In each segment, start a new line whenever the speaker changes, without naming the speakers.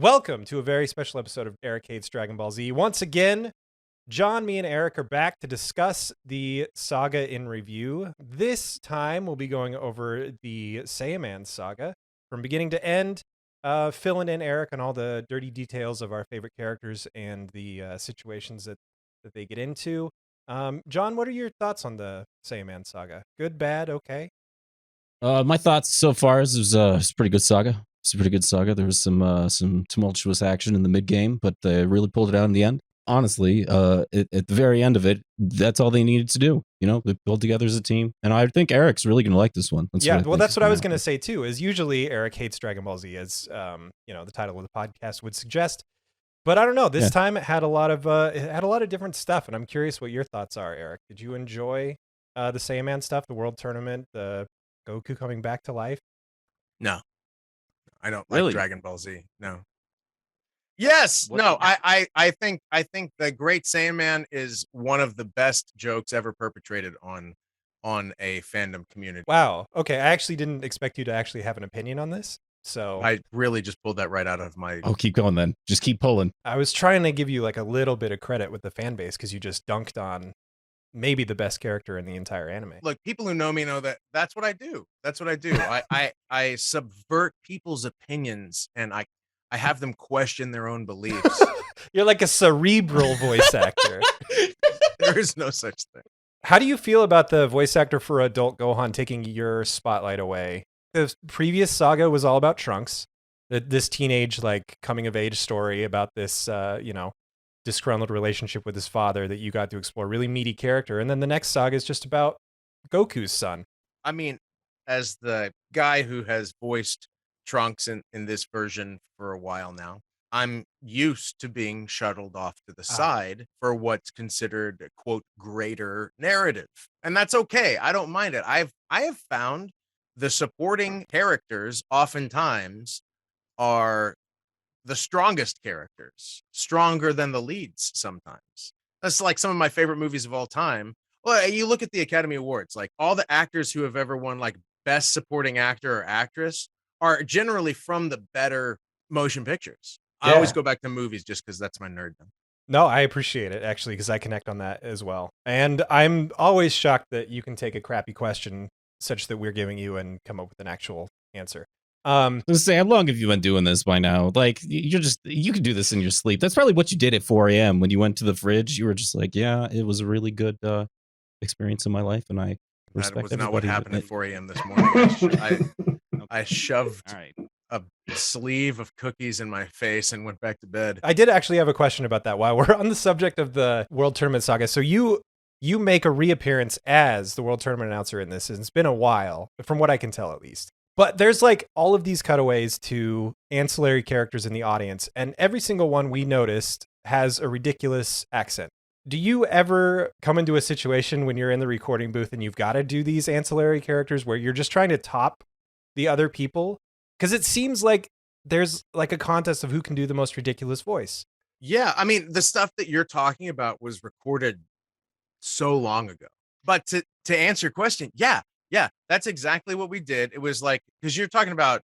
Welcome to a very special episode of Eric Hates Dragon Ball Z. Once again, John, me, and Eric are back to discuss the saga in review. This time, we'll be going over the Saiyaman Saga from beginning to end, filling in Eric on all the dirty details of our favorite characters and the situations that they get into. John, what are your thoughts on the Saiyaman Saga? Good, bad, okay?
My thoughts so far is it's a pretty good saga. It's a pretty good saga. There was some tumultuous action in the mid game, but they really pulled it out in the end. Honestly, at the very end of it, that's all they needed to do. You know, they pulled together as a team, and I think Eric's really going to like this one.
That's what I was going to say too. Is usually Eric hates Dragon Ball Z, as the title of the podcast would suggest. But I don't know. This time it had a lot of different stuff, and I'm curious what your thoughts are, Eric. Did you enjoy the Saiyaman stuff, the World Tournament, the Goku coming back to life?
No, I don't like Dragon Ball Z. No. Yes, no. I think the Great Saiyaman is one of the best jokes ever perpetrated on a fandom community.
Wow. Okay, I actually didn't expect you to actually have an opinion on this. So
I really just pulled that right out of my.
Oh, keep going then. Just keep pulling.
I was trying to give you like a little bit of credit with the fan base because you just dunked on maybe the best character in the entire anime.
Look, people who know me know that that's what I do. That's what I do. I subvert people's opinions and I have them question their own beliefs.
You're like a cerebral voice actor.
There is no such thing.
How do you feel about the voice actor for adult Gohan taking your spotlight away? The previous saga was all about Trunks, this teenage like coming of age story about this disgruntled relationship with his father that you got to explore. Really meaty character. And then the next saga is just about Goku's son.
I mean, as the guy who has voiced Trunks in this version for a while now, I'm used to being shuttled off to the side for what's considered a quote greater narrative. And that's okay. I don't mind it. I have found the supporting characters oftentimes are the strongest characters, stronger than the leads sometimes. That's like some of my favorite movies of all time. Well, you look at the Academy Awards, like all the actors who have ever won like best supporting actor or actress are generally from the better motion pictures. Yeah. I always go back to movies just because that's my nerddom.
No, I appreciate it actually because I connect on that as well. And I'm always shocked that you can take a crappy question such that we're giving you and come up with an actual answer.
Let's say, how long have you been doing this by now? Like, you could do this in your sleep. That's probably what you did at 4 a.m. when you went to the fridge. You were just like, yeah, it was a really good experience in my life, and I respect
that was not what happened at 4 a.m. this morning. I shoved a sleeve of cookies in my face and went back to bed.
I did actually have a question about that while we're on the subject of the World Tournament Saga. So you make a reappearance as the World Tournament announcer in this, and it's been a while, from what I can tell at least. But there's like all of these cutaways to ancillary characters in the audience, and every single one we noticed has a ridiculous accent. Do you ever come into a situation when you're in the recording booth and you've got to do these ancillary characters where you're just trying to top the other people? Because it seems like there's like a contest of who can do the most ridiculous voice.
Yeah, I mean, the stuff that you're talking about was recorded so long ago. But to answer your question, yeah, that's exactly what we did. It was like, because you're talking about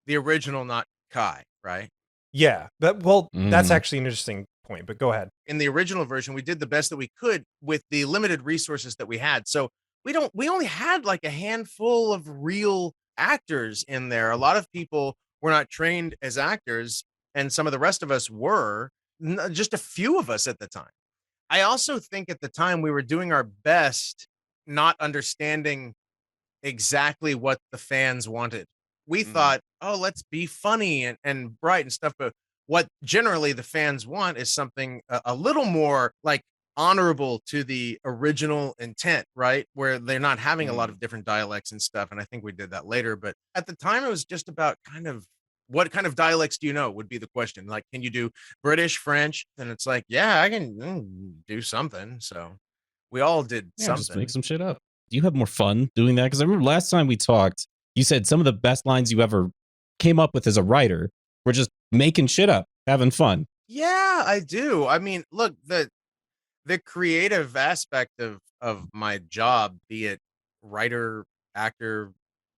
the original, not Kai, right?
Yeah, that's actually an interesting point, but go ahead.
In the original version, we did the best that we could with the limited resources that we had. So we only had like a handful of real actors in there. A lot of people were not trained as actors, and some of the rest of us were, just a few of us at the time. I also think at the time we were doing our best, not understanding exactly what the fans wanted. We thought, oh, let's be funny and bright and stuff. But what generally the fans want is something a little more like honorable to the original intent, right? Where they're not having a lot of different dialects and stuff. And I think we did that later. But at the time, it was just about kind of what kind of dialects do you know would be the question. Like, can you do British, French? And it's like, yeah, I can do something. So we all did something.
Just make some shit up. Do you have more fun doing that? Because I remember last time we talked, you said some of the best lines you ever came up with as a writer were just making shit up, having fun.
Yeah, I do. I mean, look, the creative aspect of my job, be it writer, actor,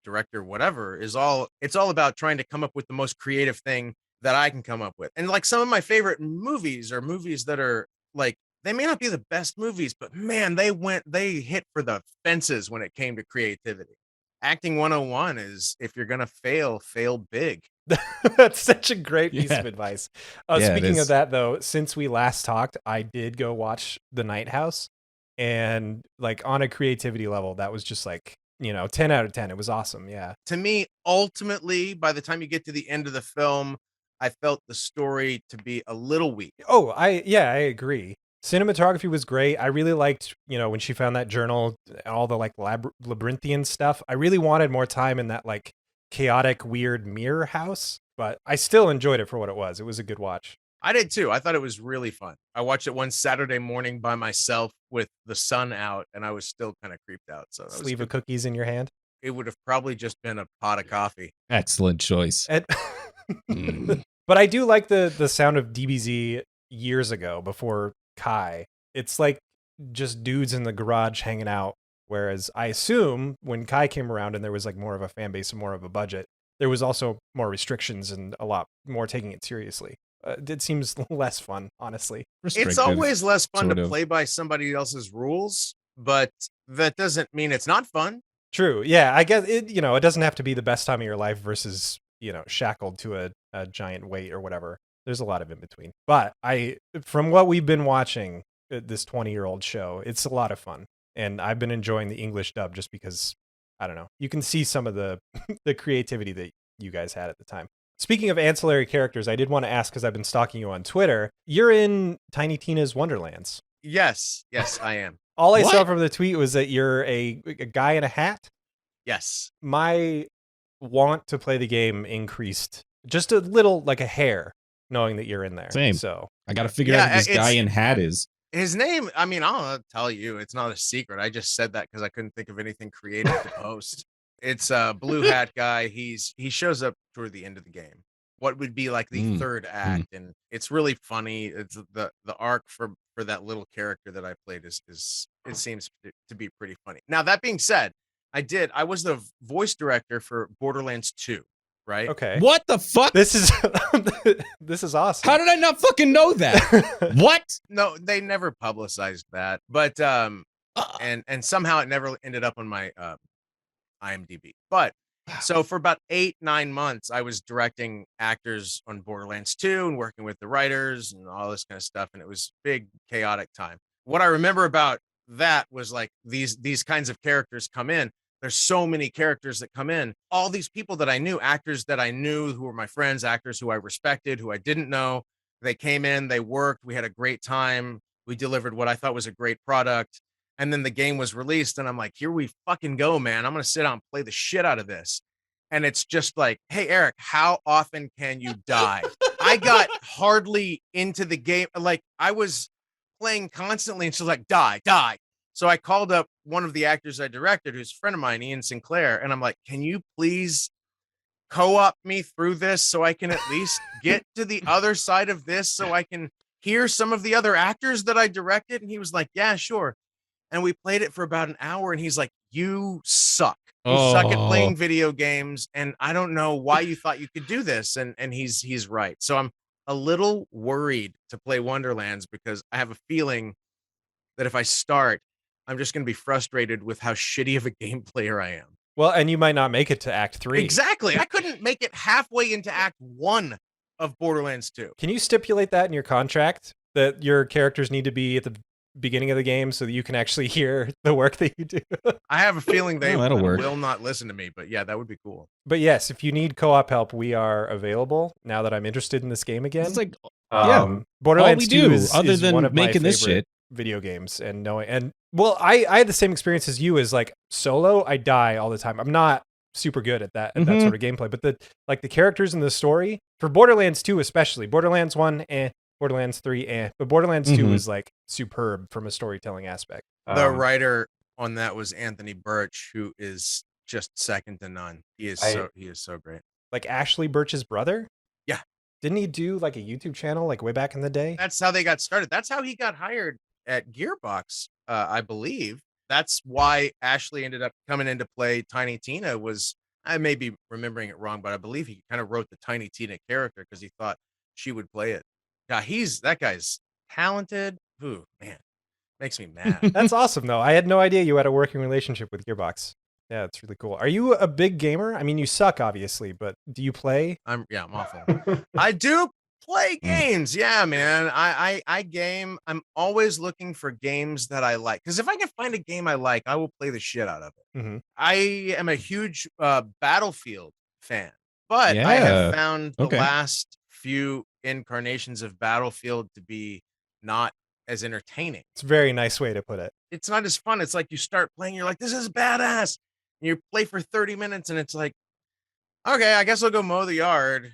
director, whatever, it's all about trying to come up with the most creative thing that I can come up with. And like some of my favorite movies are movies that are like, they may not be the best movies, but man, they hit for the fences when it came to creativity. Acting 101 is, if you're going to fail big.
That's such a great piece
Yeah.
of advice.
Yeah, it
Speaking of
is.
that, though, since we last talked, I did go watch The Night House, and like on a creativity level, that was just like, 10 out of 10. It was awesome. Yeah.
To me, ultimately, by the time you get to the end of the film, I felt the story to be a little weak.
Oh, I agree. Cinematography was great. I really liked, when she found that journal, all the like labyrinthian stuff. I really wanted more time in that like chaotic, weird mirror house, but I still enjoyed it for what it was. It was a good watch.
I did too. I thought it was really fun. I watched it one Saturday morning by myself with the sun out, and I was still kind of creeped out. So that was
Sleeve of
good.
cookies in your hand.
It would have probably just been a pot of coffee.
Excellent choice.
And
Mm.
but I do like the sound of DBZ years ago before Kai. It's like just dudes in the garage hanging out. Whereas I assume when Kai came around and there was like more of a fan base and more of a budget, there was also more restrictions and a lot more taking it seriously. It seems less fun, honestly.
It's
Restrictive,
always less fun
sort
to
of.
play by somebody else's rules, but that doesn't mean it's not fun.
True. Yeah, I guess it, it doesn't have to be the best time of your life versus, shackled to a giant weight or whatever. There's a lot of in between. But from what we've been watching, this 20-year-old show, it's a lot of fun. And I've been enjoying the English dub just because, I don't know, you can see some of the the creativity that you guys had at the time. Speaking of ancillary characters, I did want to ask, because I've been stalking you on Twitter, you're in Tiny Tina's Wonderlands.
Yes, I am.
All I saw
What?
from the tweet was that you're a guy in a hat.
Yes.
My want to play the game increased just a little, like a hair, knowing that you're in there.
Same.
So
I got to figure out who this guy in hat is.
His name, I mean, I'll tell you, it's not a secret. I just said that because I couldn't think of anything creative to post. It's a blue hat guy. He shows up toward the end of the game. What would be like the third act, and it's really funny. It's the arc for that little character that I played is it seems to be pretty funny. Now that being said, I was the voice director for Borderlands 2, right?
okay,
What the fuck?
this is this is awesome.
How did I not fucking know that? What?
No, they never publicized that, but and somehow it never ended up on my IMDb. But so for about 8-9 months, I was directing actors on Borderlands 2 and working with the writers and all this kind of stuff, and it was big chaotic time. What I remember about that was like these kinds of characters come in. There's so many characters that come in. All these people that I knew, actors that I knew who were my friends, actors who I respected, who I didn't know. They came in, they worked, we had a great time. We delivered what I thought was a great product. And then the game was released, and I'm like, here we fucking go, man. I'm going to sit down and play the shit out of this. And it's just like, hey, Eric, how often can you die? I got hardly into the game. Like, I was playing constantly, and she's like, die, die. So I called up one of the actors I directed, who's a friend of mine, Ian Sinclair, and I'm like, can you please co-op me through this so I can at least get to the other side of this so I can hear some of the other actors that I directed? And he was like, yeah, sure. And we played it for about an hour, and he's like, you suck. You suck at playing video games, and I don't know why you thought you could do this. And he's right. So I'm a little worried to play Wonderlands because I have a feeling that if I start, I'm just going to be frustrated with how shitty of a game player I am.
Well, and you might not make it to Act 3.
Exactly. I couldn't make it halfway into Act 1 of Borderlands 2.
Can you stipulate that in your contract, that your characters need to be at the beginning of the game so that you can actually hear the work that you do?
I have a feeling they
that'll work.
will not listen to me, but yeah, that would be cool.
But yes, if you need co-op help, we are available now that I'm interested in this game again.
It's like,
Borderlands
all we
2
do,
is
other than
one of
making
my
this
favorite
shit.
video games, and well, I had the same experience as you. Is like solo, I die all the time. I'm not super good at that sort of gameplay, but the characters in the story for Borderlands 2 especially, Borderlands 1 Borderlands 3 but Borderlands 2 is like superb from a storytelling aspect.
The writer on that was Anthony Birch, who is just second to none. He is so great.
Like Ashley Birch's brother?
Yeah.
Didn't he do like a YouTube channel like way back in the day?
That's how they got started. That's how he got hired at Gearbox, I believe. That's why Ashley ended up coming into play. Tiny Tina was, I may be remembering it wrong, but I believe he kind of wrote the Tiny Tina character because he thought she would play it. Yeah, that guy's talented. Ooh, man, makes me mad.
That's awesome, though. I had no idea you had a working relationship with Gearbox. Yeah, it's really cool. Are you a big gamer? I mean, you suck, obviously, but do you play?
I'm awful. I do play games. Yeah, man. I game. I'm always looking for games that I like. Because if I can find a game I like, I will play the shit out of it.
Mm-hmm.
I am a huge Battlefield fan, but I
Yeah.
have found the
Okay.
last few incarnations of Battlefield to be not as entertaining.
It's a very nice way to put it.
It's not as fun. It's like you start playing, you're like, this is badass. And you play for 30 minutes and it's like, okay, I guess I'll go mow the yard.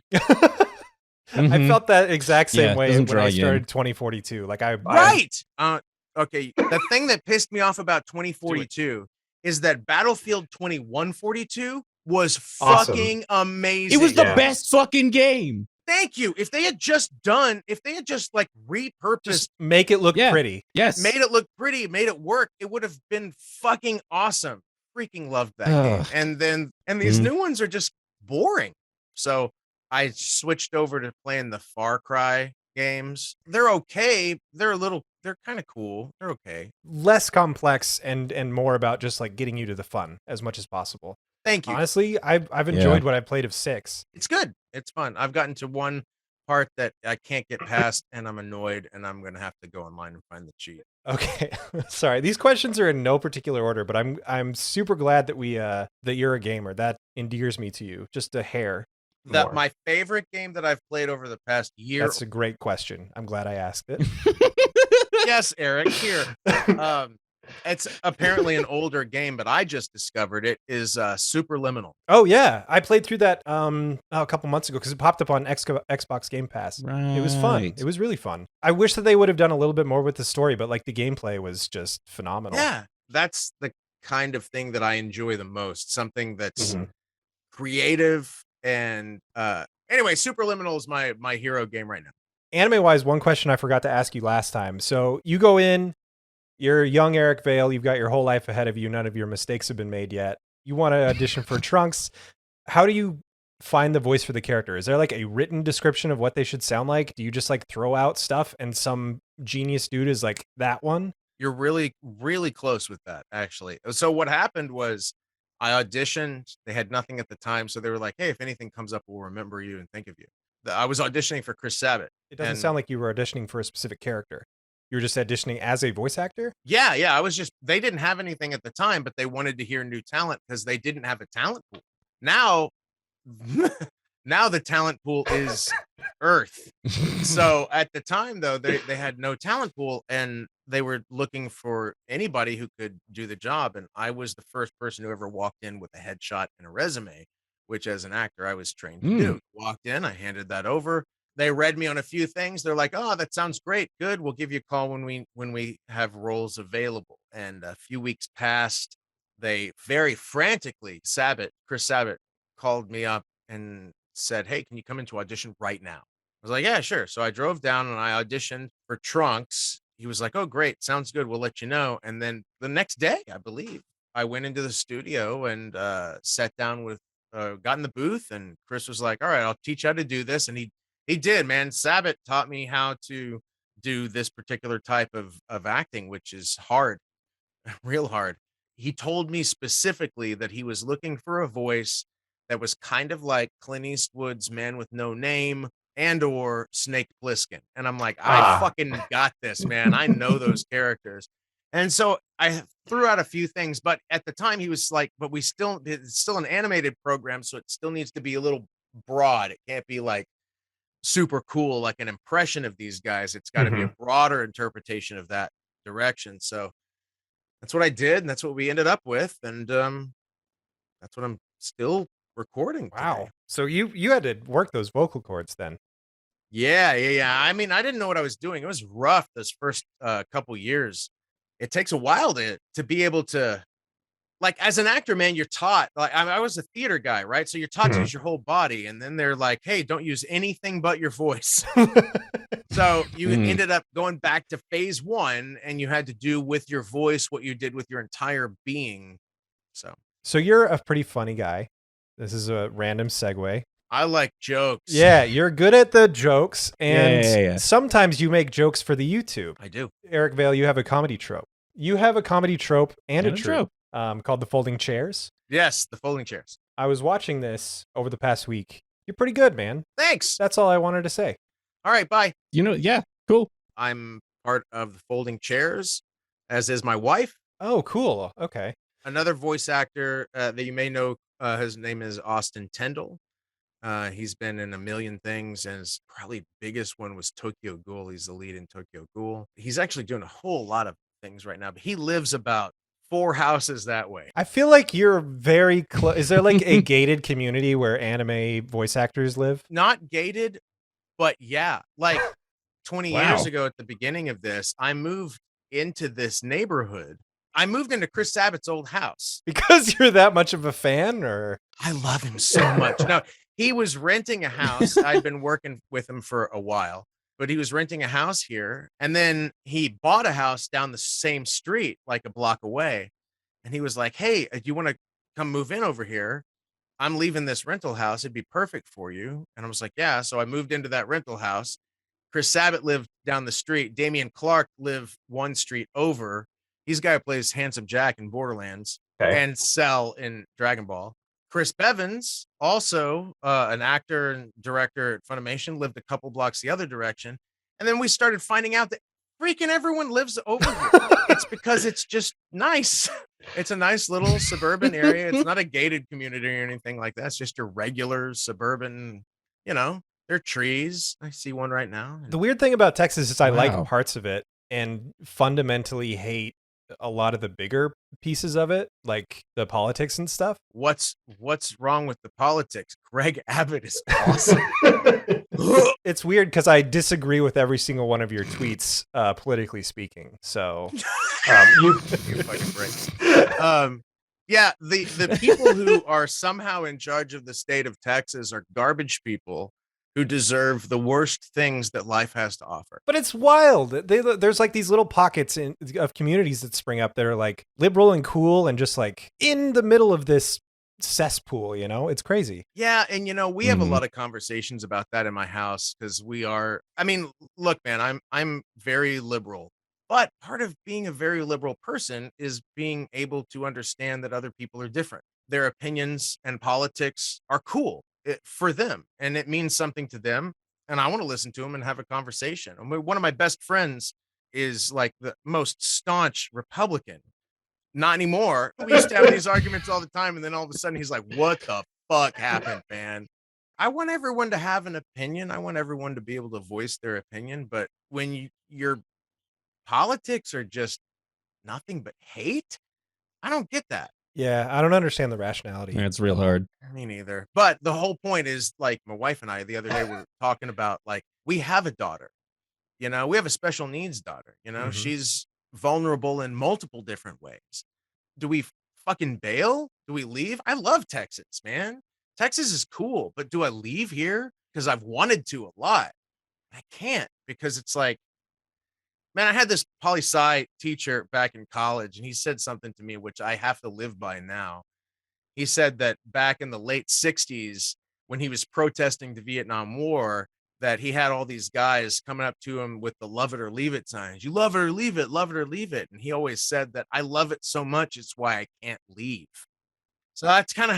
I felt that exact same
Yeah,
way
doesn't
when
draw
I
you in.
started 2042. Like
Right. Okay. The thing that pissed me off about 2042 is that Battlefield 2142 was
Awesome.
fucking amazing.
It was the
Yeah.
best fucking game.
Thank you. If they had just like repurposed,
just make it look
Yeah.
pretty.
Yes.
made it look pretty, made it work, it would have been fucking awesome. Freaking loved that
Ugh.
game. And these
Mhm.
new ones are just boring. So I switched over to playing the Far Cry games. They're okay. They're kind of cool. They're okay.
Less complex and more about just like getting you to the fun as much as possible.
Thank you.
Honestly, I've enjoyed what I played of 6.
It's good. It's fun. I've gotten to one part that I can't get past and I'm annoyed and I'm going to have to go online and find the cheat.
Okay. Sorry. These questions are in no particular order, but I'm super glad that that you're a gamer. That endears me to you just a hair. more.
My favorite game that I've played over the past year.
That's a great question. I'm glad I asked it.
Yes, Eric, here. It's apparently an older game, but I just discovered it is Superliminal.
Oh yeah, I played through that a couple months ago because it popped up on Xbox Game Pass.
Right.
It was fun. It was really fun. I wish that they would have done a little bit more with the story, but like the gameplay was just phenomenal.
Yeah, that's the kind of thing that I enjoy the most. Something that's creative and anyway, Superliminal is my hero game right now.
Anime wise, one question I forgot to ask you last time. So you go in, you're young Eric Vale, you've got your whole life ahead of you, none of your mistakes have been made yet. You want to audition for Trunks. How do you find the voice for the character? Is there like a written description of what they should sound like? Do you just like throw out stuff and some genius dude is like that one?
You're really, really close with that, actually. So what happened was I auditioned. They had nothing at the time. So they were like, hey, if anything comes up, we'll remember you and think of you. I was auditioning for Chris Sabat.
It doesn't sound like you were auditioning for a specific character. You were just auditioning as a voice actor?
Yeah. They didn't have anything at the time, but they wanted to hear new talent because they didn't have a talent pool. Now the talent pool is Earth. So at the time, though, they had no talent pool and they were looking for anybody who could do the job. And I was the first person who ever walked in with a headshot and a resume, which as an actor, I was trained to do. Walked in, I handed that over. They read me on a few things. They're like, oh, that sounds great. Good. We'll give you a call when we have roles available. And a few weeks passed. They very frantically, Chris Sabat called me up and said, hey, can you come into audition right now? I was like, yeah, sure. So I drove down and I auditioned for Trunks. He was like, oh, great. Sounds good. We'll let you know. And then the next day, I believe, I went into the studio and sat down with, got in the booth and Chris was like, all right, I'll teach you how to do this. And he did, man. Sabat taught me how to do this particular type of acting, which is hard, real hard. He told me specifically that he was looking for a voice that was kind of like Clint Eastwood's Man with No Name and or Snake Plissken. And I'm like, I fucking got this, man. I know those characters. And so I threw out a few things, but at the time he was like, but it's still an animated program. So it still needs to be a little broad. It can't be like super cool, like an impression of these guys. It's got to be a broader interpretation of that direction. So that's what I did. And that's what we ended up with. And that's what I'm still recording.
Wow.
Today.
So you had to work those vocal cords then.
Yeah. I mean, I didn't know what I was doing. It was rough those first couple years. It takes a while to be able to, like, as an actor, man, you're taught, like, I was a theater guy, right? So you're taught to use your whole body. And then they're like, hey, don't use anything but your voice. So you ended up going back to phase 1 and you had to do with your voice what you did with your entire being. So
you're a pretty funny guy. This is a random segue.
I like jokes.
Yeah, you're good at the jokes, and
Yeah.
sometimes you make jokes for the YouTube.
I do.
Eric Vale, you have a comedy trope. You have a comedy trope and a trope called the folding chairs.
Yes, the folding chairs.
I was watching this over the past week. You're pretty good, man.
Thanks.
That's all I wanted to say.
All right, bye.
Yeah, cool.
I'm part of the folding chairs, as is my wife.
Oh, cool. Okay.
Another voice actor that you may know, his name is Austin Tendall. He's been in a million things, and his probably biggest one was Tokyo Ghoul. He's the lead in Tokyo Ghoul. He's actually doing a whole lot of things right now, but he lives about 4 houses that way.
I feel like you're very close. Is there like a gated community where anime voice actors live?
Not gated, but yeah, like 20 years ago at the beginning of this, I moved into this neighborhood. I moved into Chris Sabat's old house.
Because you're that much of a fan, or?
I love him so much. No, he was renting a house. I'd been working with him for a while, but he was renting a house here. And then he bought a house down the same street, like a block away. And he was like, hey, do you want to come move in over here? I'm leaving this rental house. It'd be perfect for you. And I was like, yeah. So I moved into that rental house. Chris Sabat lived down the street. Damian Clark lived one street over. He's the guy who plays Handsome Jack in Borderlands and Cell in Dragon Ball. Chris Bevins, also an actor and director at Funimation, lived a couple blocks the other direction. And then we started finding out that freaking everyone lives over here. It's because it's just nice. It's a nice little suburban area. It's not a gated community or anything like that. It's just your regular suburban, there are trees. I see one right now.
The weird thing about Texas is I like parts of it and fundamentally hate a lot of the bigger pieces of it, like the politics and stuff.
What's wrong with the politics? Greg Abbott is awesome.
It's weird because I disagree with every single one of your tweets, politically speaking. So
you fucking break. Yeah, the people who are somehow in charge of the state of Texas are garbage people who deserve the worst things that life has to offer.
But it's wild. There's like these little pockets of communities that spring up that are like liberal and cool and just like in the middle of this cesspool, it's crazy.
Yeah, and we have a lot of conversations about that in my house because look, man, I'm very liberal. But part of being a very liberal person is being able to understand that other people are different. Their opinions and politics are cool for them, and it means something to them. And I want to listen to them and have a conversation. One of my best friends is like the most staunch Republican. Not anymore. We used to have these arguments all the time, and then all of a sudden he's like, what the fuck happened, man? I want everyone to have an opinion. I want everyone to be able to voice their opinion. But when your politics are just nothing but hate, I don't get that.
Yeah, I don't understand the rationality.
Yeah, it's real hard.
Me neither. But the whole point is, like, my wife and I the other day were talking about, like, we have a daughter. We have a special needs daughter. She's vulnerable in multiple different ways. Do we fucking bail? Do we leave? I love Texas, man. Texas is cool, but do I leave here? Because I've wanted to a lot. I can't, because it's like, man, I had this poli-sci teacher back in college, and he said something to me which I have to live by now. He said that back in the late 60s, when he was protesting the Vietnam War, that he had all these guys coming up to him with the love it or leave it signs. You love it or leave it, love it or leave it. And he always said that I love it so much, it's why I can't leave. So that's kind of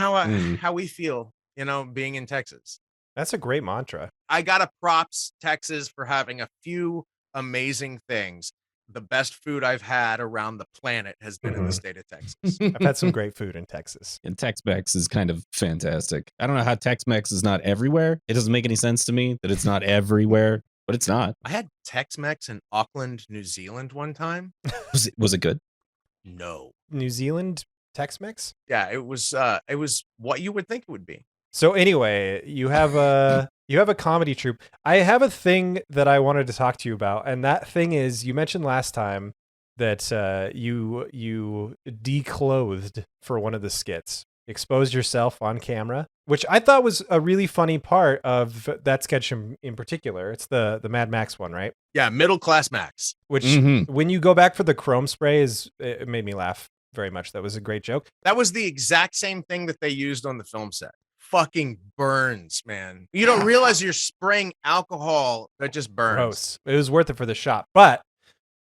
how we feel, being in Texas.
That's a great mantra.
I got to props Texas for having a few amazing things. The best food I've had around the planet has been in the state of Texas.
I've had some great food in Texas.
And Tex-Mex is kind of fantastic. I don't know how Tex-Mex is not everywhere. It doesn't make any sense to me that it's not everywhere, but it's not.
I had Tex-Mex in Auckland, New Zealand one time.
Was it good?
No.
New Zealand Tex-Mex?
Yeah, it was what you would think it would be.
So anyway, you have a comedy troupe. I have a thing that I wanted to talk to you about, and that thing is, you mentioned last time that you declothed for one of the skits, exposed yourself on camera, which I thought was a really funny part of that sketch in particular. It's the Mad Max one, right?
Yeah, Middle Class Max.
Which when you go back for the chrome spray, it made me laugh very much. That was a great joke.
That was the exact same thing that they used on the film set. fucking burns, man. You don't realize you're spraying alcohol that just burns.
Gross. It was worth it for the shot. But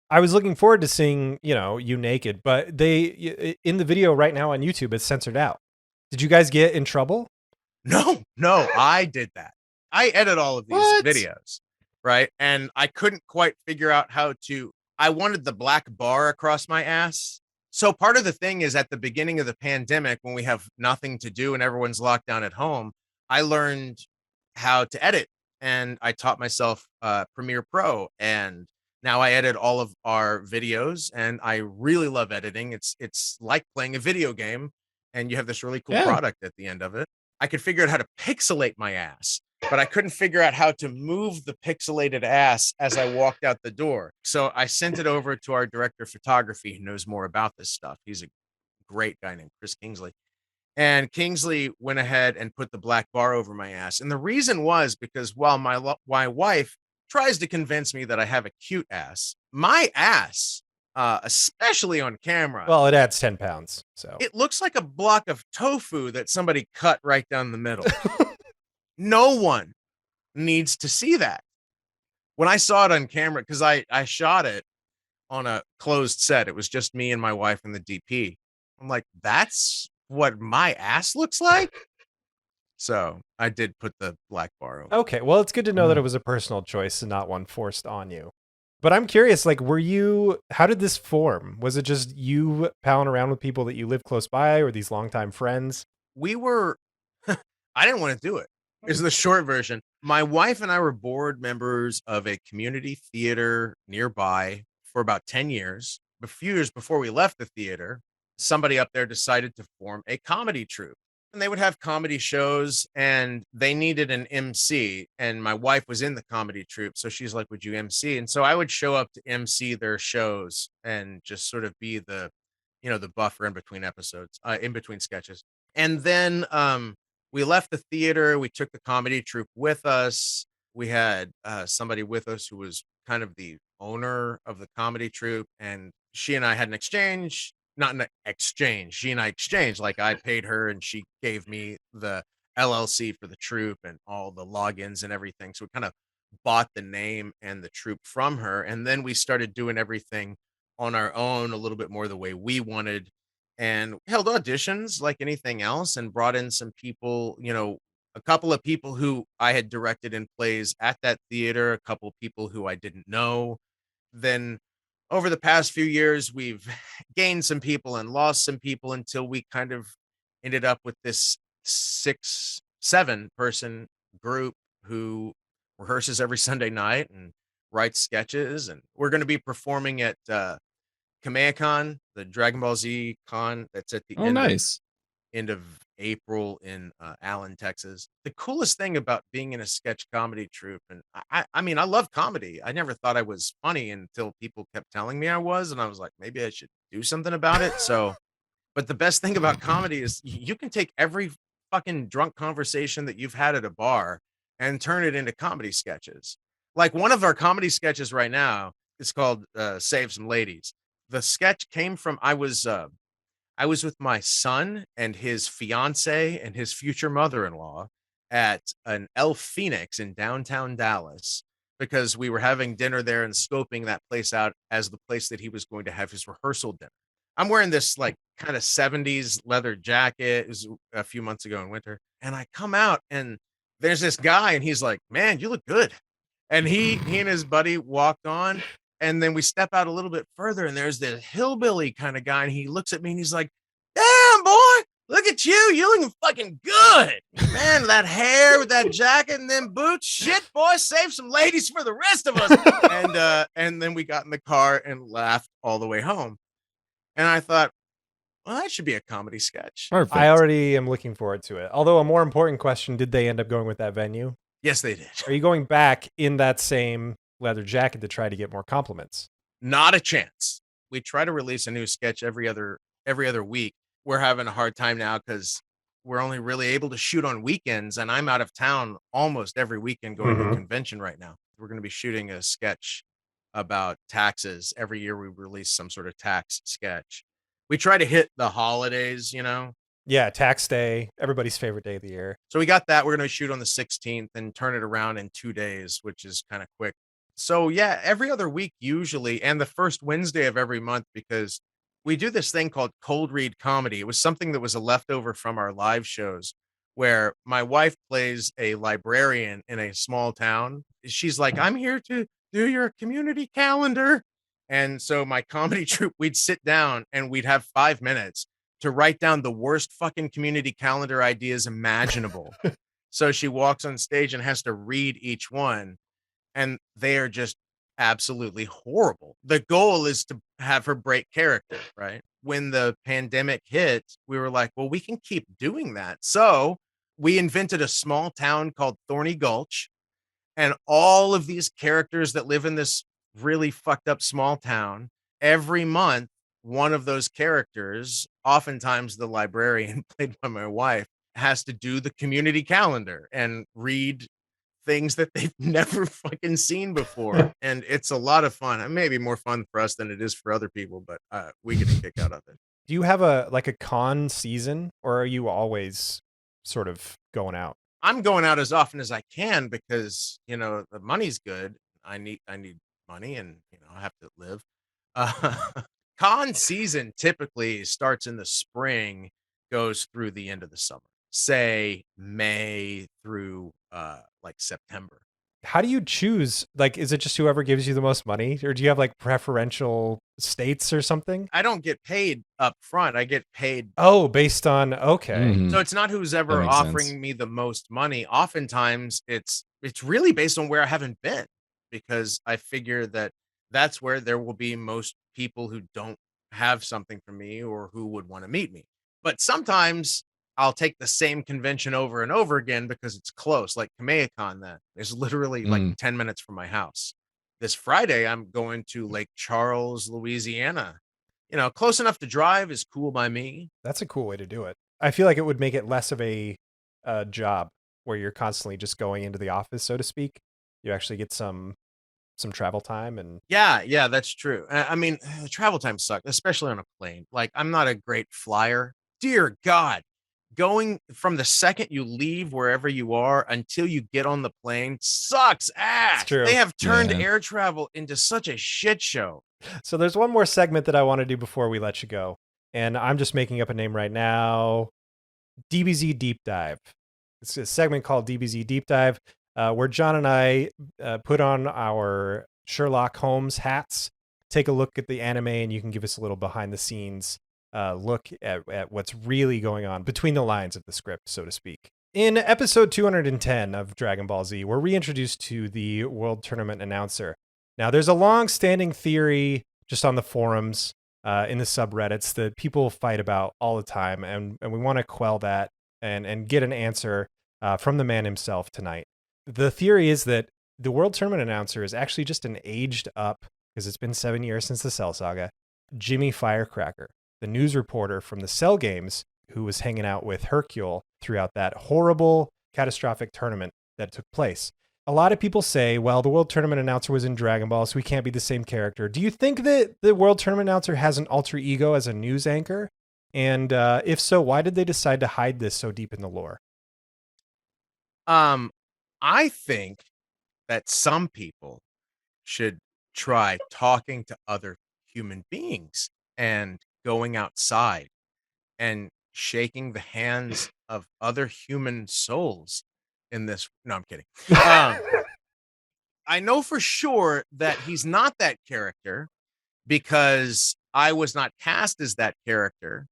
I was looking forward to seeing, you naked, but in the video right now on YouTube, it's censored out. Did you guys get in trouble?
No, I did that. I edit all of these videos, right? And I couldn't quite figure out I wanted the black bar across my ass. So part of the thing is at the beginning of the pandemic, when we have nothing to do and everyone's locked down at home, I learned how to edit and I taught myself Premiere Pro, and now I edit all of our videos and I really love editing. It's like playing a video game and you have this really cool product at the end of it. I could figure out how to pixelate my ass, but I couldn't figure out how to move the pixelated ass as I walked out the door. So I sent it over to our director of photography who knows more about this stuff. He's a great guy named Chris Kingsley. And Kingsley went ahead and put the black bar over my ass. And the reason was because while my wife tries to convince me that I have a cute ass, my ass, especially on camera,
Well, it adds 10 pounds. So
it looks like a block of tofu that somebody cut right down the middle. No one needs to see that. When I saw it on camera, because I shot it on a closed set, it was just me and my wife and the DP. I'm like, that's what my ass looks like? So I did put the black bar over.
Okay, well, it's good to know that it was a personal choice and not one forced on you. But I'm curious, like, how did this form? Was it just you palling around with people that you live close by or these longtime friends?
We were, I didn't want to do it. Is the short version. My wife and I were board members of a community theater nearby for about 10 years. A few years before we left the theater, somebody up there decided to form a comedy troupe. And they would have comedy shows and they needed an MC. And my wife was in the comedy troupe. So she's like, would you MC? And so I would show up to MC their shows and just sort of be the buffer in between episodes, in between sketches. And then we left the theater. We took the comedy troupe with us. We had somebody with us who was kind of the owner of the comedy troupe. And she and I had an exchange. Not an exchange. She and I exchanged. Like I paid her and she gave me the LLC for the troupe and all the logins and everything. So we kind of bought the name and the troupe from her. And then we started doing everything on our own a little bit more the way we wanted, and held auditions like anything else and brought in some people, a couple of people who I had directed in plays at that theater, a couple of people who I didn't know. Then over the past few years, we've gained some people and lost some people until we kind of ended up with this 7 person group who rehearses every Sunday night and writes sketches. And we're going to be performing at Kamehacon, the Dragon Ball Z con that's at the end of April in Allen, Texas. The coolest thing about being in a sketch comedy troupe, and I mean, I love comedy. I never thought I was funny until people kept telling me I was, and I was like, maybe I should do something about it. So, but the best thing about comedy is you can take every fucking drunk conversation that you've had at a bar and turn it into comedy sketches. Like one of our comedy sketches right now is called Save Some Ladies. The sketch came from I was with my son and his fiance and his future mother-in-law at an El Phoenix in downtown Dallas because we were having dinner there and scoping that place out as the place that he was going to have his rehearsal dinner. I'm wearing this like kind of 70s leather jacket. It was a few months ago in winter. And I come out and there's this guy and he's like, man, you look good. And he and his buddy walked on. And then we step out a little bit further and there's this hillbilly kind of guy. And he looks at me and he's like, damn, boy, look at you. You're looking fucking good. Man, that hair with that jacket and them boots. Shit, boy, save some ladies for the rest of us. And then we got in the car and laughed all the way home. And I thought, well, that should be a comedy sketch.
Perfect.
I already am looking forward to it. Although a more important question, did they end up going with that venue?
Yes, they did.
Are you going back in that same leather jacket to try to get more compliments?
Not a chance. We try to release a new sketch every other week. We're having a hard time now because we're only really able to shoot on weekends, and I'm out of town almost every weekend going to a convention right now. We're going to be shooting a sketch about taxes. Every year we release some sort of tax sketch. We try to hit the holidays,
Yeah, tax day, everybody's favorite day of the year.
So we got that. We're going to shoot on the 16th and turn it around in 2 days, which is kind of quick. So yeah, every other week usually, and the first Wednesday of every month, because we do this thing called cold read comedy. It was something that was a leftover from our live shows where my wife plays a librarian in a small town. She's like, I'm here to do your community calendar. And so my comedy troupe, we'd sit down and we'd have 5 minutes to write down the worst fucking community calendar ideas imaginable. So she walks on stage and has to read each one, and they are just absolutely horrible. The goal is to have her break character, right? When the pandemic hit, we were like, well, we can keep doing that. So we invented a small town called Thorny Gulch, and all of these characters that live in this really fucked up small town, every month, one of those characters, oftentimes the librarian played by my wife, has to do the community calendar and read things that they've never fucking seen before. And it's a lot of fun. It may be more fun for us than it is for other people, but we get a kick out of it.
Do you have a con season, or are you always sort of going out?
I'm going out as often as I can because, the money's good. I need money, and, I have to live. Uh, con season typically starts in the spring, goes through the end of the summer. Say May through like September.
How do you choose? Like, is it just whoever gives you the most money, or do you have like preferential states or something?
I don't get paid up front. I get paid.
Oh, based on, okay.
Mhm.
So it's not who's
That
ever
makes
offering
sense.
me the most money. Oftentimes it's really based on where I haven't been, because I figure that that's where there will be most people who don't have something for me or who would want to meet me. But sometimes I'll take the same convention over and over again because it's close, like Kamehacon that is literally like
Mm.
10 minutes from my house. This Friday I'm going to Lake Charles, Louisiana. Close enough to drive is cool by me.
That's a cool way to do it. I feel like it would make it less of a job where you're constantly just going into the office, so to speak. You actually get some travel time, and
Yeah, that's true. I mean, travel time sucks, especially on a plane. Like, I'm not a great flyer. Dear God, going from the second you leave wherever you are until you get on the plane sucks
it's
ass.
true.
They have turned
Yeah.
air travel into such a shit show.
So there's one more segment that I want to do before we let you go, and I'm just making up a name right now. DBZ Deep Dive. It's a segment called DBZ Deep Dive, where John and I put on our Sherlock Holmes hats, take a look at the anime, and you can give us a little behind the scenes look at what's really going on between the lines of the script, so to speak. In episode 210 of Dragon Ball Z, we're reintroduced to the World Tournament announcer. Now, there's a long-standing theory just on the forums, in the subreddits, that people fight about all the time, and we want to quell that and get an answer from the man himself tonight. The theory is that the World Tournament announcer is actually just an aged up, because it's been 7 years since the Cell Saga, Jimmy Firecracker, the news reporter from the Cell games, who was hanging out with Hercule throughout that horrible, catastrophic tournament that took place. A lot of people say, well, the World Tournament announcer was in Dragon Ball, so he can't be the same character. Do you think that the World Tournament announcer has an alter ego as a news anchor? And if so, why did they decide to hide this so deep in the lore?
I think that some people should try talking to other human beings and going outside and shaking the hands of other human souls in this. No, I'm kidding. I know for sure that he's not that character because I was not cast as that character.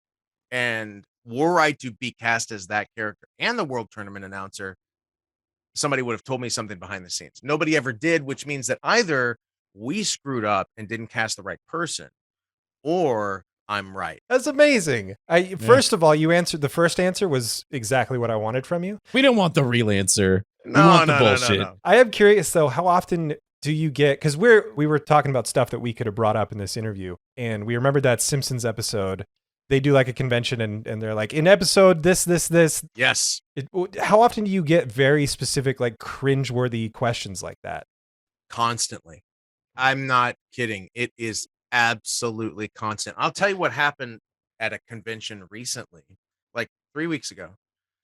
And were I to be cast as that character and the World Tournament announcer, somebody would have told me something behind the scenes. Nobody ever did, which means that either we screwed up and didn't cast the right person, or I'm right.
That's amazing. First of all, you answered, the first answer was exactly what I wanted from you.
We don't want the real answer. We
No,
want the
no, no, no,
bullshit.
no.
I am curious though, how often do you get, because we were talking about stuff that we could have brought up in this interview, and we remembered that Simpsons episode. They do like a convention, and they're like, in episode this.
Yes.
How often do you get very specific, like cringeworthy questions like that?
Constantly. I'm not kidding. It is absolutely constant. I'll tell you what happened at a convention recently. Like 3 weeks ago.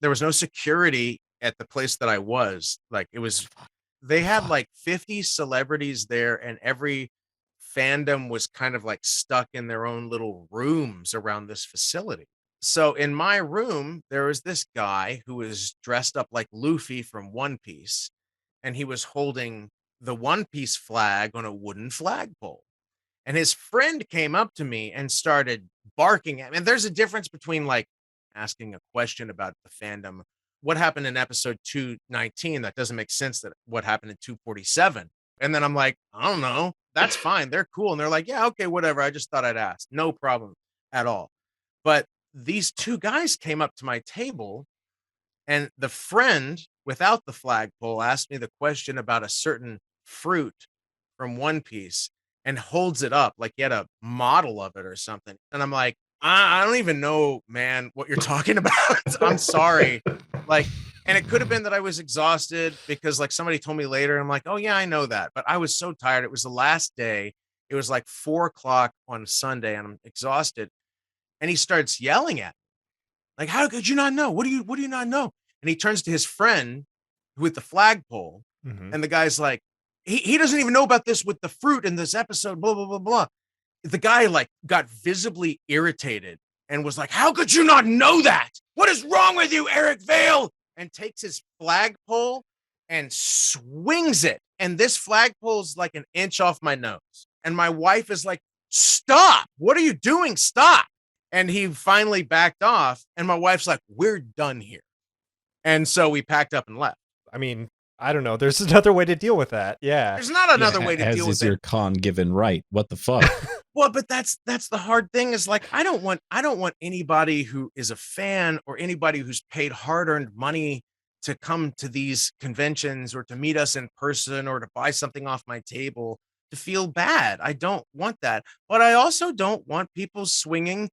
There was no security at the place that I was. Like it was, they had like 50 celebrities there, and every fandom was kind of like stuck in their own little rooms around this facility. So in my room, there was this guy who was dressed up like Luffy from One Piece, and he was holding the One Piece flag on a wooden flagpole. And his friend came up to me and started barking at me. And there's a difference between like asking a question about the fandom. What happened in episode 219? That doesn't make sense. That what happened in 247. And then I'm like, I don't know. That's fine. They're cool. And they're like, yeah, okay, whatever. I just thought I'd ask. No problem at all. But these two guys came up to my table, and the friend without the flagpole asked me the question about a certain fruit from One Piece and holds it up like he had a model of it or something. And I'm like, I don't even know, man, what you're talking about. I'm sorry. Like, and it could have been that I was exhausted because like somebody told me later. I'm like, oh yeah, I know that. But I was so tired. It was the last day. It was like 4 o'clock on Sunday and I'm exhausted. And he starts yelling at me. Like, how could you not know? What do you not know? And he turns to his friend with the flagpole, and the guy's like, he doesn't even know about this with the fruit in this episode, blah, blah, blah, blah. The guy like got visibly irritated and was like, how could you not know that? What is wrong with you, Eric Vale? And takes his flagpole and swings it. And this flagpole's like an inch off my nose. And my wife is like, stop. What are you doing? Stop. And he finally backed off. And my wife's like, we're done here. And so we packed up and left.
I mean, I don't know. There's another way to deal with that. Yeah.
There's not another way to
as
deal
is
with
your
it.
con given right. What the fuck?
Well, but that's the hard thing is like I don't want anybody who is a fan or anybody who's paid hard-earned money to come to these conventions or to meet us in person or to buy something off my table to feel bad. I don't want that. But I also don't want people swinging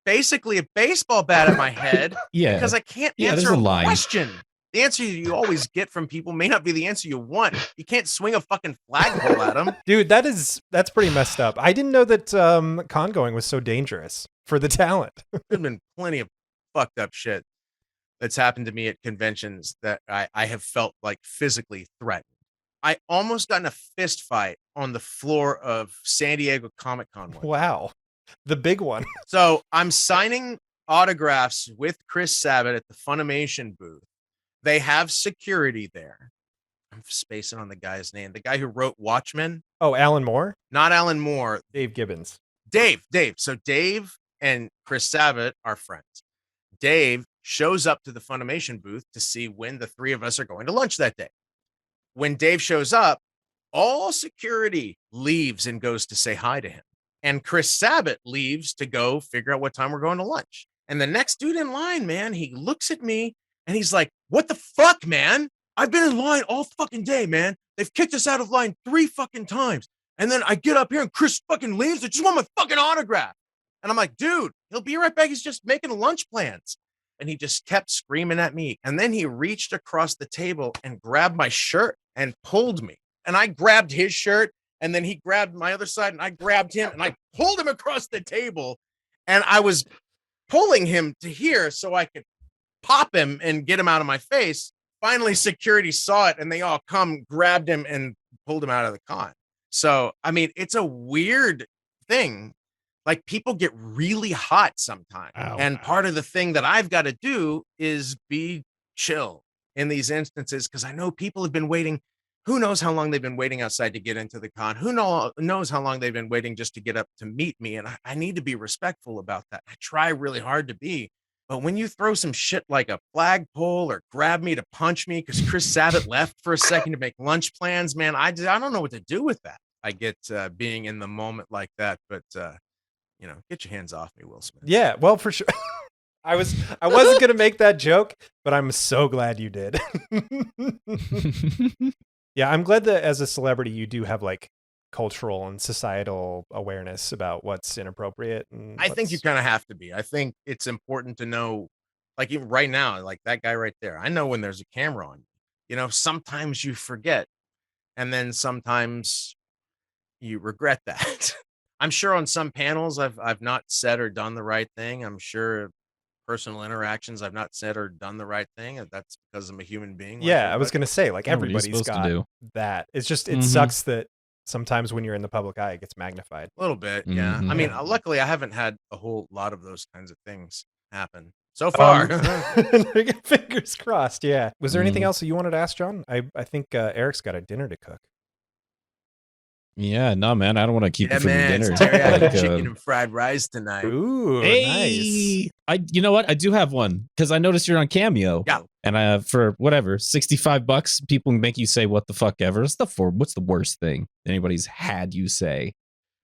basically a baseball bat at my head
Yeah.
because I can't
Yeah,
answer
there's
a
a line.
question. The answer you always get from people may not be the answer you want. You can't swing a fucking flagpole at them.
Dude, that's pretty messed up. I didn't know that con going was so dangerous for the talent.
There's been plenty of fucked up shit that's happened to me at conventions that I have felt like physically threatened. I almost got in a fist fight on the floor of San Diego Comic-Con once.
Wow. The big one.
So I'm signing autographs with Chris Sabat at the Funimation booth. They have security there. I'm spacing on the guy's name. The guy who wrote Watchmen.
Oh, Alan Moore?
Not Alan Moore.
Dave Gibbons.
Dave. So Dave and Chris Sabat are friends. Dave shows up to the Funimation booth to see when the three of us are going to lunch that day. When Dave shows up, all security leaves and goes to say hi to him. And Chris Sabat leaves to go figure out what time we're going to lunch. And the next dude in line, man, he looks at me and he's like, what the fuck, man? I've been in line all fucking day, man. They've kicked us out of line 3 fucking times. And then I get up here and Chris fucking leaves. I just want my fucking autograph. And I'm like, dude, he'll be right back. He's just making lunch plans. And he just kept screaming at me. And then he reached across the table and grabbed my shirt and pulled me. And I grabbed his shirt. And then he grabbed my other side and I grabbed him and I pulled him across the table. And I was pulling him to here so I could pop him and get him out of my face. Finally, security saw it and they all grabbed him and pulled him out of the con. So, I mean, it's a weird thing. Like people get really hot sometimes.
Ow.
And part of the thing that I've got to do is be chill in these instances because I know people have been waiting. Who knows how long they've been waiting outside to get into the con? Who knows how long they've been waiting just to get up to meet me? And I need to be respectful about that. I try really hard to be. But when you throw some shit like a flagpole or grab me to punch me because Chris Sabat left for a second to make lunch plans, man, I don't know what to do with that. I get being in the moment like that, but get your hands off me, Will Smith.
Yeah, well, for sure. I wasn't gonna make that joke, but I'm so glad you did. Yeah, I'm glad that as a celebrity you do have like cultural and societal awareness about what's inappropriate. And
I think you kind of have to be. I think it's important to know, like even right now, like that guy right there. I know when there's a camera on. Sometimes you forget, and then sometimes you regret that. I'm sure on some panels I've not said or done the right thing. I'm sure personal interactions I've not said or done the right thing, and that's because I'm a human being.
Yeah, I was gonna say, like,
What are you
everybody's
supposed to
got
do?
that. It's just it
Mhm.
sucks that sometimes when you're in the public eye, it gets magnified.
A little bit, yeah. I
Mhm.
mean, luckily I haven't had a whole lot of those kinds of things happen so far.
Fingers crossed. Yeah. Was there anything
Mhm.
else that you wanted to ask, John? I think Eric's got a dinner to cook.
Yeah, no, man, I don't want to keep
Yeah,
you from your
man,
dinner.
it's teriyaki
Like,
chicken and fried rice tonight.
Ooh, nice.
hey, you know what? I do have one because I noticed you're on Cameo.
Yeah.
And for whatever, $65, people make you say what the fuck ever. What's the worst thing anybody's had you say?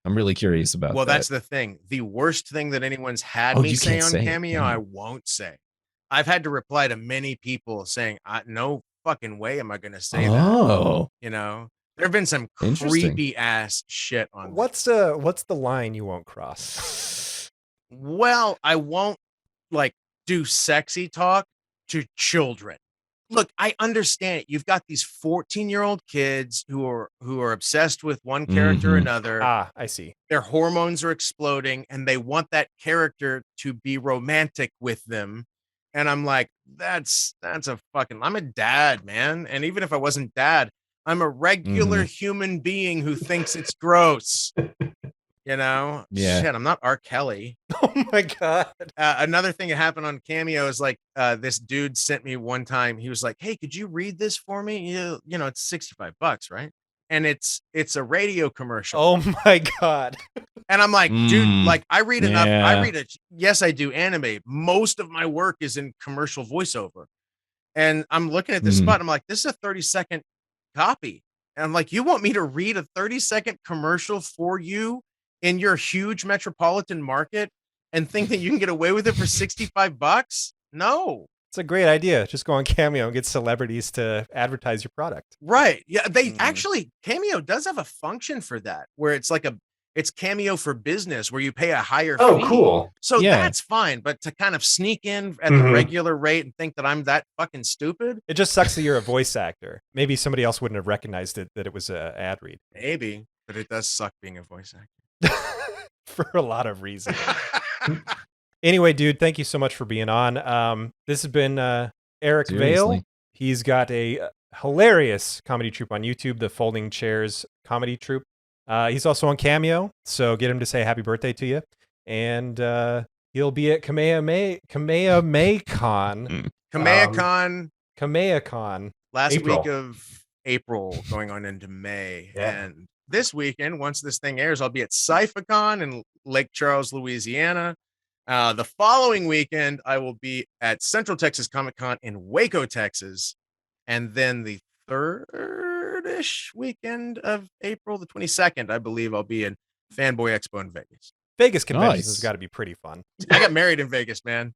I'm really curious about
Well,
that.
that's the thing. The worst thing that anyone's had
Oh,
me
you
say
can't
on
say it.
Cameo,
Damn.
I won't say. I've had to reply to many people saying, no fucking way am I going to say that.
Oh,
You know, there have been some
Interesting.
creepy ass shit on there.
What's the line you won't cross?
Well, I won't like do sexy talk to children. Look, I understand it. You've got these 14-year-old kids who are obsessed with one character or
Mhm.
another.
I see.
Their hormones are exploding and they want that character to be romantic with them. And I'm like, that's a fucking, I'm a dad, man. And even if I wasn't dad, I'm a regular human being who thinks it's gross. You know,
Yeah.
shit, I'm not R. Kelly.
Oh my God.
Another thing that happened on Cameo is like this dude sent me one time. He was like, "Hey, could you read this for me? You know, it's $65, right?" And it's a radio commercial.
Oh my God.
And I'm like, dude, like I read enough. I
Yeah.
read it. Yes, I do anime. Most of my work is in commercial voiceover. And I'm looking at this spot. I'm like, this is a 30-second copy. And I'm like, you want me to read a 30-second commercial for you in your huge metropolitan market and think that you can get away with it for $65? No.
It's a great idea. Just go on Cameo and get celebrities to advertise your product.
Right. Yeah. They actually, Cameo does have a function for that where it's like it's Cameo for business where you pay a higher fee.
Cool.
So
Yeah.
that's fine. But to kind of sneak in at the regular rate and think that I'm that fucking stupid.
It just sucks that you're a voice actor. Maybe somebody else wouldn't have recognized it, that it was an ad read.
Maybe, but it does suck being a voice actor.
For a lot of reasons. Anyway, dude, thank you so much for being on. This has been Eric Vale.
Seriously.
He's got a hilarious comedy troupe on YouTube, the Folding Chairs Comedy Troupe. He's also on Cameo, so get him to say happy birthday to you. And he'll be at KamehamehaCon.
KamehamehaCon last
April.
week of April going on into May.
Yeah.
And this weekend, once this thing airs, I'll be at SaiFaCon in Lake Charles, Louisiana. The following weekend, I will be at Central Texas Comic Con in Waco, Texas. And then the third-ish weekend of April, the 22nd, I believe I'll be in Fanboy Expo in Vegas.
Vegas conventions
Nice.
has got to be pretty fun.
I got married in Vegas, man.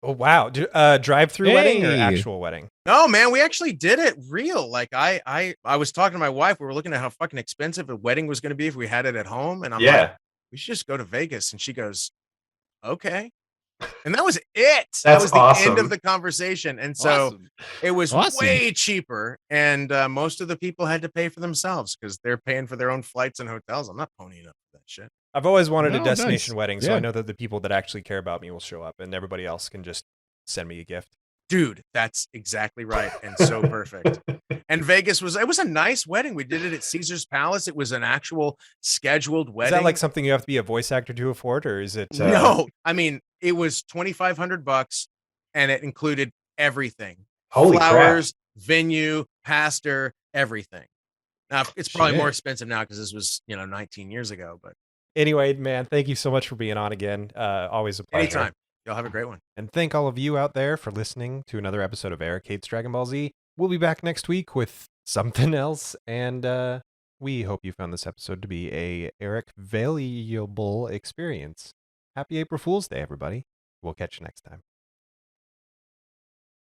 Oh, wow. Drive-through wedding or
Hey.
actual wedding?
No, man, we actually did it real. Like I was talking to my wife. We were looking at how fucking expensive a wedding was going to be if we had it at home. And I'm like, we should just go to Vegas. And she goes, okay. And that was it. That was the end of the conversation. And so it was way cheaper. And most of the people had to pay for themselves because they're paying for their own flights and hotels. I'm not ponying up for that shit.
I've always wanted a
Oh,
destination
nice.
wedding, so
Yeah.
I know that the people that actually care about me will show up and everybody else can just send me a gift.
Dude, that's exactly right. And so perfect. And Vegas was a nice wedding. We did it at Caesar's Palace. It was an actual scheduled
Is
wedding.
that like something you have to be a voice actor to afford, or is it?
No, I mean, it was $2,500 and it included everything.
Holy
flowers, venue, pastor, everything. Now it's probably
Shit.
more expensive now because this was, 19 years ago, but
Anyway, man, thank you so much for being on again. Always a pleasure.
anytime. Y'all have a great one.
And thank all of you out there for listening to another episode of Eric Hates Dragon Ball Z. We'll be back next week with something else, and we hope you found this episode to be a Eric valuable experience. Happy April Fool's Day, everybody. We'll catch you next time.